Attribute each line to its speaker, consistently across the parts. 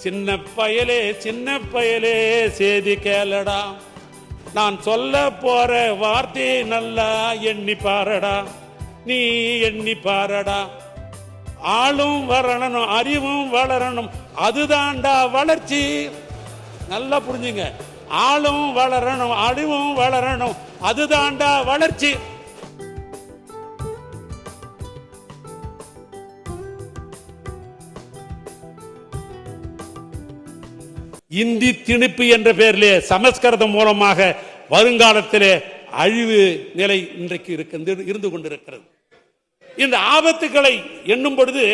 Speaker 1: சின்ன பயலே சேதி கேளடா, நான் சொல்ல போற வார்த்தையை நல்லா எண்ணி பாரடா, நீ எண்ணி பாரடா. ஆளும் வரணும், அறிவும் வளரணும், அதுதான்டா வளர்ச்சி. நல்லா புரிஞ்சுங்க, ஆளும் வளரணும், அறிவும் வளரணும், அதுதான்டா வளர்ச்சி. இந்தி திணிப்பு என்ற பெயரிலே சமஸ்கிருதம் மூலமாக வருங்காலத்திலே அழிவு நிலை இன்றைக்கு இருந்து கொண்டிருக்கிறது. இந்த ஆபத்துக்களை எண்ணும் பொழுது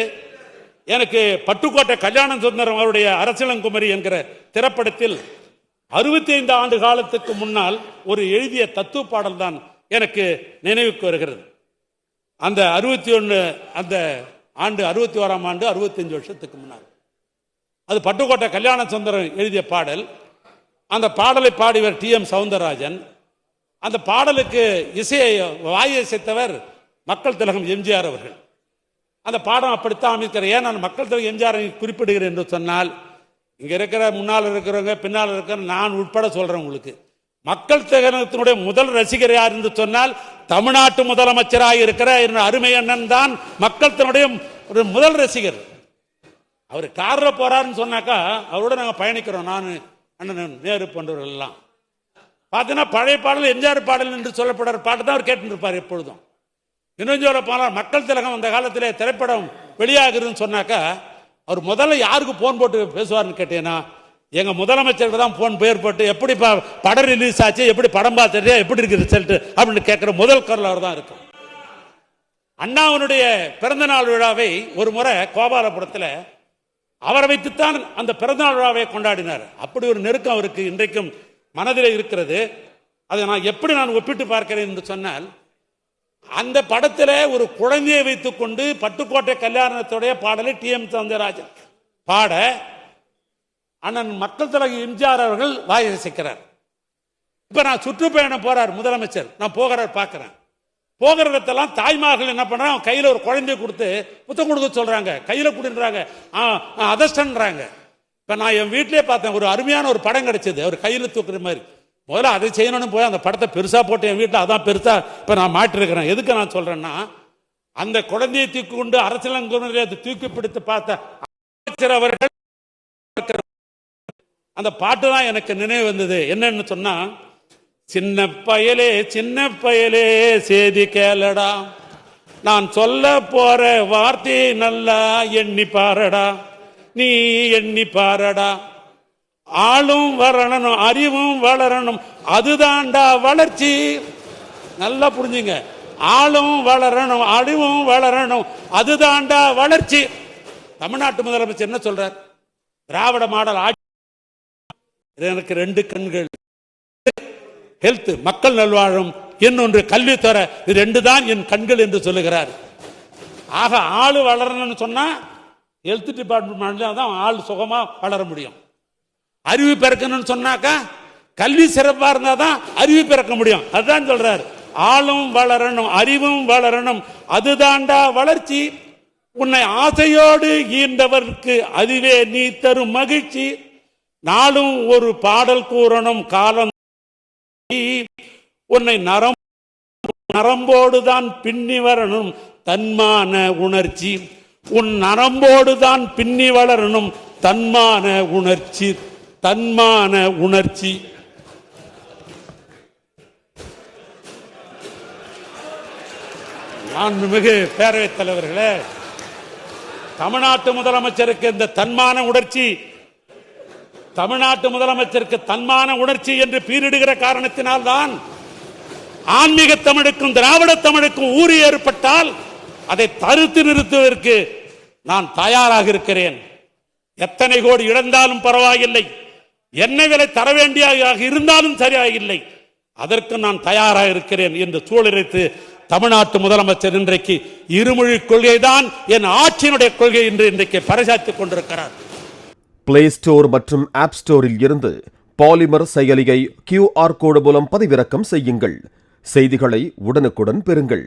Speaker 1: எனக்கு பட்டுக்கோட்டை கல்யாண சுந்தரம் அவருடைய அரசியலங்குமரி என்கிற திரைப்படத்தில் 65 ஆண்டு காலத்துக்கு முன்னால் ஒரு எழுதிய தத்துவ பாடல் தான் எனக்கு நினைவுக்கு வருகிறது. அந்த 61 அந்த ஆண்டு 61ஆம் ஆண்டு 65 வருஷத்துக்கு முன்னால் அது பட்டுக்கோட்டை கல்யாண சுந்தரம் எழுதிய பாடல். அந்த பாடலை பாடியவர் TM சௌந்தரராஜன். அந்த பாடலுக்கு இசையை வாயிசைத்தவர் மக்கள் திலகம் எம்ஜிஆர் அவர்கள். அந்த பாடம் அப்படித்தான் அமைக்கிறார். ஏன் நான் மக்கள் திலகம் எம்ஜிஆர் குறிப்பிடுகிறேன் என்று சொன்னால், இங்க இருக்கிற முன்னால் இருக்கிறவங்க பின்னால் இருக்கிற நான் உட்பட சொல்றேன் உங்களுக்கு, மக்கள் திலகத்தினுடைய முதல் ரசிகர் யார் என்று சொன்னால் தமிழ்நாட்டு முதலமைச்சராக இருக்கிற அருமை அண்ணன் தான் மக்கள் திலகத்தினுடைய முதல் ரசிகர். அவர் காரில் போறாருன்னு சொன்னாக்கா அவரோட நாங்கள் பயணிக்கிறோம். நான் அண்ணன் நேரு போன்றவர்கள் எல்லாம் பார்த்தீங்கன்னா பழைய பாடல் எம்ஜிஆர் பாடல் என்று சொல்லப்படுற பாட்டு தான் அவர் கேட்டுருப்பார் எப்பொழுதும். இன்னும் சொல்ல போனால் மக்கள் திலகம் அந்த காலத்தில் திரைப்படம் வெளியாகுதுன்னு சொன்னாக்கா அவர் முதல்ல யாருக்கு போன் போட்டு பேசுவார்னு கேட்டீங்கன்னா, எங்க முதலமைச்சருக்கு தான் போன் பேர் போட்டு எப்படி படம் ரிலீஸ் ஆச்சு, எப்படி படம் பார்த்துட்டு எப்படி இருக்கு ரிசல்ட் அப்படின்னு கேட்கிற முதல் குரல் அவர் தான் இருக்கும். அண்ணாவினுடைய பிறந்த நாள் விழாவை ஒரு முறை கோபாலபுரத்தில் அவரை வைத்துத்தான் அந்த பிறந்தநாள் விழாவை கொண்டாடினார். அப்படி ஒரு நெருக்கம் அவருக்கு இன்றைக்கும் மனதில் இருக்கிறது. அதை நான் ஒப்பிட்டு பார்க்கிறேன் என்று சொன்னால், அந்த படத்தில் ஒரு குழந்தையை வைத்துக் கொண்டு பட்டுக்கோட்டை கல்யாணத்துடைய பாடலை TM சௌந்தரராஜன் பாட அண்ணன் மக்கள் திலகம் எம்ஜிஆர் அவர்கள் வாயிசைக்கிறார். இப்ப நான் சுற்றுப்பயணம் போறார் முதலமைச்சர், நான் போகிறார் பார்க்கிறேன். போகிற இடத்தெல்லாம் தாய்மார்கள் என்ன பண்றாங்க, கையில ஒரு குழந்தைய கொடுத்து புத்தம் கொடுக்க சொல்றாங்க, கையில கொடுன்றாங்க, அதஷ்டன்றாங்க. இப்ப நான் என் வீட்டிலே பார்த்தேன், ஒரு அருமையான ஒரு படம் கிடைச்சது, அவர் கையில தூக்குற மாதிரி. முதல்ல அதை செய்யணும்னு போய் அந்த படத்தை பெருசா போட்டு என் வீட்டில் அதான் பெருசா இப்ப நான் மாட்டிருக்கிறேன். எதுக்கு நான் சொல்றேன்னா, அந்த குழந்தையை தூக்கி கொண்டு அரசியலங்குமரியை தூக்கி பிடித்து பார்த்த அமைச்சர் அவர்கள் அந்த பாட்டு தான் எனக்கு நினைவு வந்தது. என்னன்னு சொன்னா, சின்ன பயலே சேதி கேளடா, நான் சொல்ல போற வார்த்தையை நல்லா எண்ணி பாரடா, நீ எண்ணி பாரடா. ஆளும் வரணும், அறிவும் வளரணும், அதுதான்டா வளர்ச்சி. நல்லா புரிஞ்சுங்க, ஆளும் வளரணும், அறிவும் வளரணும், அதுதான்டா வளர்ச்சி. தமிழ்நாட்டு முதலமைச்சர் என்ன சொல்றார்? திராவிட மாடல் ஆட்சி. எனக்கு 2 கண்கள், ஹெல்த் மக்கள் நல்வாழும், இன்னொன்று கல்வித்துறை, இது 2 தான் என் கண்கள் என்று சொல்லுகிறார். ஆக ஆளு வளரணும்னு சொன்னா ஹெல்த் டிபார்ட்மெண்ட் தான் ஆள் சுகமா வளர முடியும். அறிவு பிறக்கணும்னு சொன்னாக்கா கல்வி சிறப்பா இருந்தா தான் அறிவு பிறக்க முடியும். அதுதான் சொல்றாரு, ஆளும் வளரணும், அறிவும் வளரணும், அதுதான்டா வளர்ச்சி. உன்னை ஆசையோடு ஈண்டவருக்கு அதுவே நீ தரும் மகிழ்ச்சி. நாளும் ஒரு பாடல் கூறணும் காலம், உன்னை நரம்போடுதான் பின்னி வரணும் தன்மான உணர்ச்சி. உன் நரம்போடுதான் பின்னி வளரணும் தன்மான உணர்ச்சி, தன்மான உணர்ச்சி. மாண்புமிகு பேரவைத் தலைவர்களே, தமிழ்நாட்டு முதலமைச்சருக்கு இந்த தன்மான உணர்ச்சி, தமிழ்நாட்டு முதலமைச்சருக்கு தன்மான உணர்ச்சி என்று பீரிடுகிற காரணத்தினால்தான் ஆன்மீக தமிழுக்கும் திராவிட தமிழுக்கும் ஊறு ஏற்பட்டால் அதை தடுத்து நிறுத்துவதற்கு நான் தயாராக இருக்கிறேன். எத்தனை கோடி இழந்தாலும் பரவாயில்லை, என்ன விலை தர வேண்டியதாக இருந்தாலும் சரியாயில்லை, அதற்கு நான் தயாராக இருக்கிறேன் என்று சூழலித்து தமிழ்நாட்டு முதலமைச்சர் இன்றைக்கு இருமொழி கொள்கைதான் என் ஆட்சியினுடைய கொள்கை என்று இன்றைக்கு பறைசாற்றிக் கொண்டிருக்கிறார்.
Speaker 2: பிளே ஸ்டோர் மற்றும் ஆப் ஸ்டோரில் இருந்து பாலிமர் செயலியை QR கோடு மூலம் பதிவிறக்கம் செய்யுங்கள். செய்திகளை உடனுக்குடன் பெறுங்கள்.